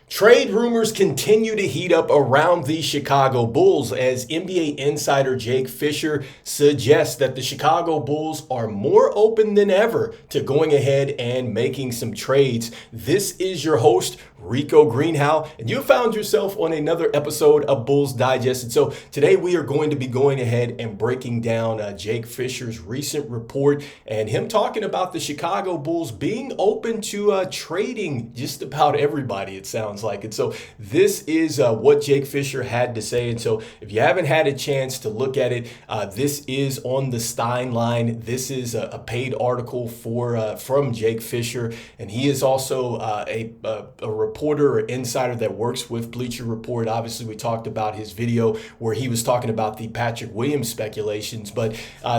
Trade rumors continue to heat up around the Chicago Bulls as NBA insider Jake Fisher suggests that the Chicago Bulls are more open than ever to going ahead and making some trades. This is your host, Rico Greenhowe, and you found yourself on another episode of Bulls Digest. And so today we are going to be going ahead and breaking down Jake Fisher's recent report and him talking about the Chicago Bulls being open to trading just about everybody, it sounds like. And so this is what Jake Fisher had to say. And so if you haven't had a chance to look at it, this is on the Stein line. This is a paid article from Jake Fisher, and he is also a reporter or insider that works with Bleacher Report. Obviously, we talked about his video where he was talking about the Patrick Williams speculations, but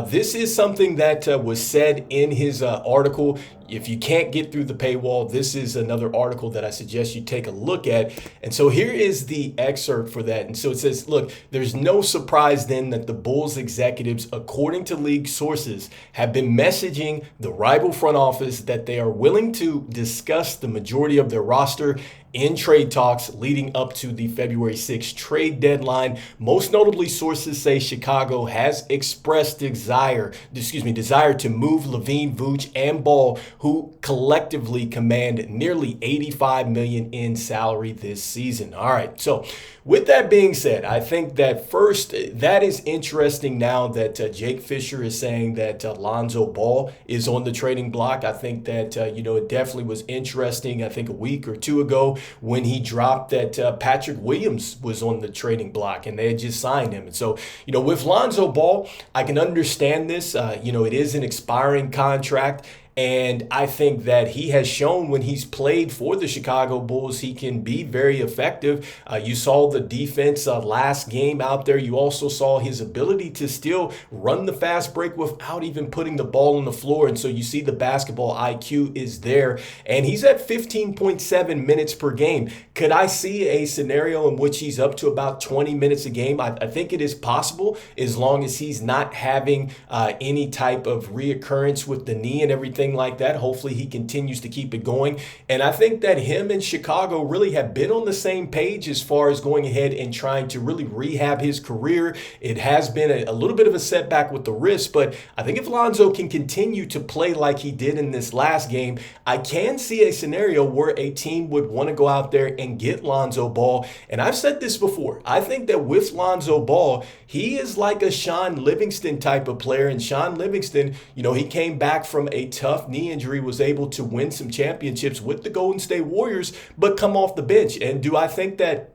this is something that was said in his article. If you can't get through the paywall, this is another article that I suggest you take a look at. And so here is the excerpt for that. And so it says, look, there's no surprise then that the Bulls executives, according to league sources, have been messaging the rival front office that they are willing to discuss the majority of their roster in trade talks leading up to the February 6th trade deadline. Most notably, sources say Chicago has expressed desire to move LaVine, Vuce, and Ball, who collectively command nearly $85 million in salary this season. All right, so with that being said, I think that first, that is interesting now that Jake Fisher is saying that Lonzo Ball is on the trading block. I think that, it definitely was interesting, I think a week or two ago, when he dropped that Patrick Williams was on the trading block and they had just signed him. And so, with Lonzo Ball, I can understand this. It is an expiring contract. And I think that he has shown when he's played for the Chicago Bulls, he can be very effective. You saw the defense last game out there. You also saw his ability to still run the fast break without even putting the ball on the floor. And so you see the basketball IQ is there. And he's at 15.7 minutes per game. Could I see a scenario in which he's up to about 20 minutes a game? I think it is possible, as long as he's not having any type of reoccurrence with the knee and everything like that. Hopefully he continues to keep it going. And I think that him and Chicago really have been on the same page as far as going ahead and trying to really rehab his career. It has been a little bit of a setback with the wrist, but I think if Lonzo can continue to play like he did in this last game, I can see a scenario where a team would want to go out there and get Lonzo Ball. And I've said this before. I think that with Lonzo Ball, he is like a Shaun Livingston type of player. And Shaun Livingston, he came back from a tough knee injury, was able to win some championships with the Golden State Warriors, but come off the bench. And do I think that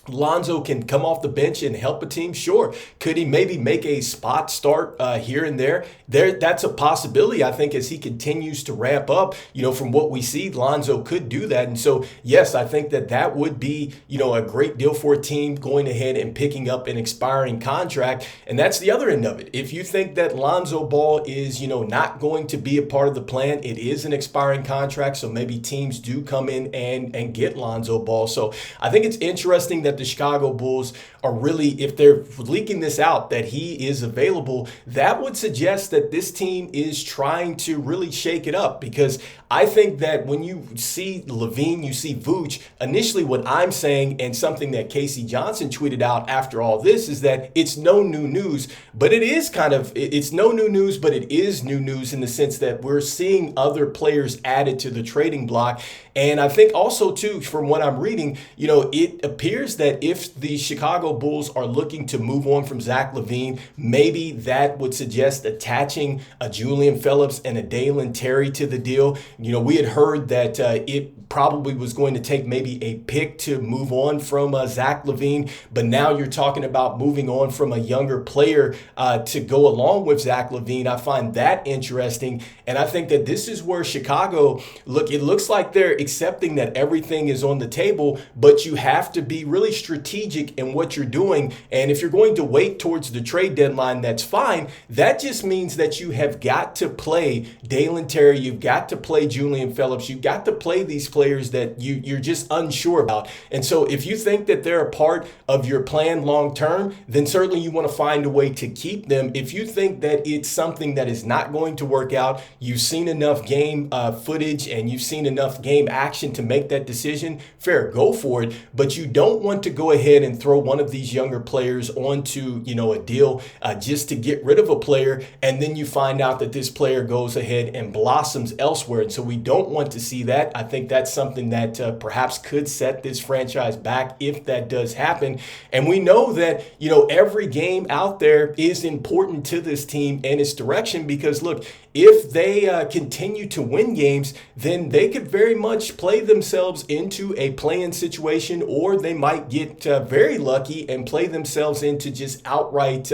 Lonzo can come off the bench and help a team? Sure. Could he maybe make a spot start here and there? That's a possibility. I think as he continues to ramp up, from what we see, Lonzo could do that. And so, yes, I think that would be, a great deal for a team going ahead and picking up an expiring contract. And that's the other end of it. If you think that Lonzo Ball is, not going to be a part of the plan, it is an expiring contract. So maybe teams do come in and get Lonzo Ball. So I think it's interesting that the Chicago Bulls are really, if they're leaking this out that he is available, that would suggest that this team is trying to really shake it up. Because I think that when you see LaVine, you see Vuce, initially what I'm saying, and something that Casey Johnson tweeted out after all this, is that it's no new news, but it is it's no new news, but it is new news in the sense that we're seeing other players added to the trading block. And I think also, too, from what I'm reading, it appears that if the Chicago Bulls are looking to move on from Zach LaVine, maybe that would suggest attaching a Julian Phillips and a Dalen Terry to the deal. We had heard that it probably was going to take maybe a pick to move on from Zach LaVine, but now you're talking about moving on from a younger player to go along with Zach LaVine. I find that interesting, and I think that this is where Chicago, it looks like they're accepting that everything is on the table, but you have to be really really strategic in what you're doing. And if you're going to wait towards the trade deadline, that's fine. That just means that you have got to play Dalen Terry. You've got to play Julian Phillips. You've got to play these players that you're just unsure about. And so if you think that they're a part of your plan long term, then certainly you want to find a way to keep them. If you think that it's something that is not going to work out, you've seen enough game footage and you've seen enough game action to make that decision, fair, go for it. But you don't want to go ahead and throw one of these younger players onto, a deal just to get rid of a player, and then you find out that this player goes ahead and blossoms elsewhere. And so we don't want to see that. I think that's something that perhaps could set this franchise back if that does happen. And we know that, every game out there is important to this team and its direction, because look, if they continue to win games, then they could very much play themselves into a play-in situation, or they might get very lucky and play themselves into just outright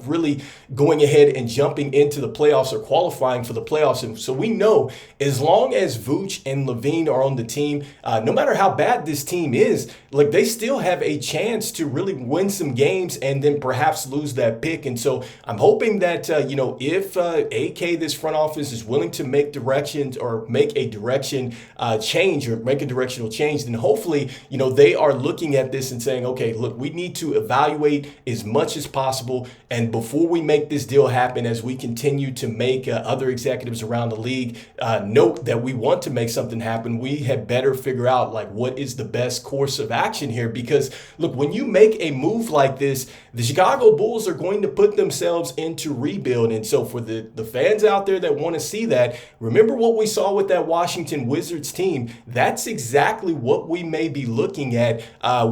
really going ahead and jumping into the playoffs or qualifying for the playoffs. And so we know as long as Vooch and LaVine are on the team, no matter how bad this team is, like, they still have a chance to really win some games and then perhaps lose that pick. And so I'm hoping that, if AK, this front office, is willing to make directions or make a direction change or make a directional change, then hopefully, they are looking at this and saying, okay, look, we need to evaluate as much as possible. And before we make this deal happen, as we continue to make other executives around the league note that we want to make something happen, we had better figure out what is the best course of action here. Because look, when you make a move like this, the Chicago Bulls are going to put themselves into rebuild. And so for the fans out there that want to see that, remember what we saw with that Washington Wizards team. That's exactly what we may be looking at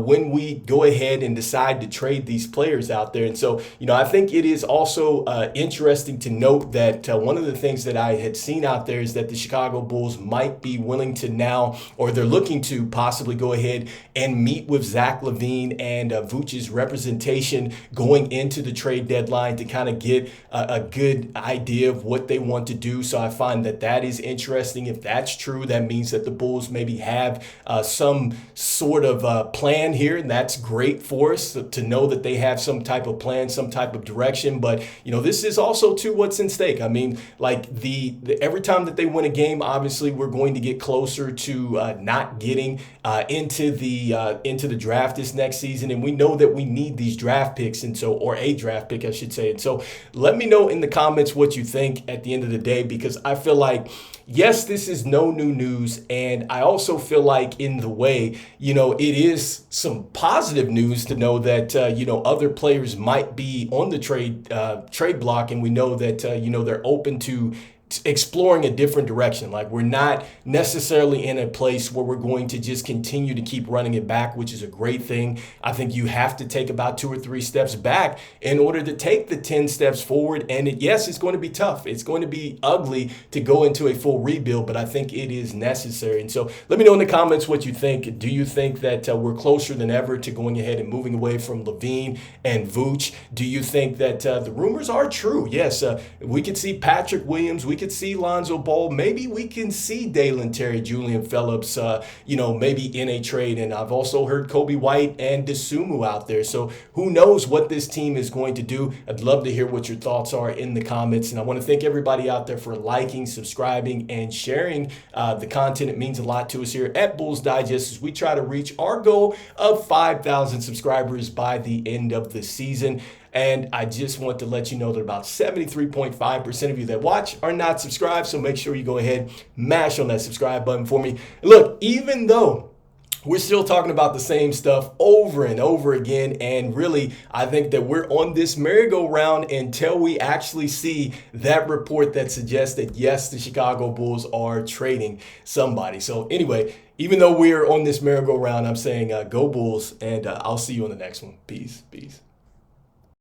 when we go ahead and decide to trade these players out there. And so, I think it is also interesting to note that one of the things that I had seen out there is that the Chicago Bulls might be willing to now, or they're looking to possibly go ahead and meet with Zach LaVine and Vooch's representation going into the trade deadline to kind of get a good idea of what they want to do. So I find that is interesting. If that's true, that means that the Bulls maybe have some sort of plan here, and that's great for us to know that they have some type of plan, some type of direction. But this is also too what's in stake. I mean, the every time that they win a game, obviously we're going to get closer to not getting into the draft this next season, and we know that we need these draft picks, and so, or a draft pick, I should say. And so let me know in the comments what you think at the end of the day, because I feel like, yes, this is no new news. And I also feel like in the way, it is some positive news to know that, other players might be on the trade block. And we know that, they're open to exploring a different direction. Like, we're not necessarily in a place where we're going to just continue to keep running it back, which is a great thing. I think you have to take about 2 or 3 steps back in order to take the 10 steps forward. And yes, it's going to be tough. It's going to be ugly to go into a full rebuild, but I think it is necessary. And so let me know in the comments what you think. Do you think that we're closer than ever to going ahead and moving away from LaVine and Vooch? Do you think that the rumors are true? Yes, we could see Patrick Williams. We could see Lonzo Ball. Maybe we can see Dalen Terry, Julian Phillips, maybe in a trade. And I've also heard Kobe White and Dosunmu out there. So who knows what this team is going to do? I'd love to hear what your thoughts are in the comments. And I want to thank everybody out there for liking, subscribing, and sharing the content. It means a lot to us here at Bulls Digest as we try to reach our goal of 5,000 subscribers by the end of the season. And I just want to let you know that about 73.5% of you that watch are not subscribed. So make sure you go ahead, mash on that subscribe button for me. And look, even though we're still talking about the same stuff over and over again, and really, I think that we're on this merry-go-round until we actually see that report that suggests that, yes, the Chicago Bulls are trading somebody. So anyway, even though we're on this merry-go-round, I'm saying go Bulls, and I'll see you on the next one. Peace.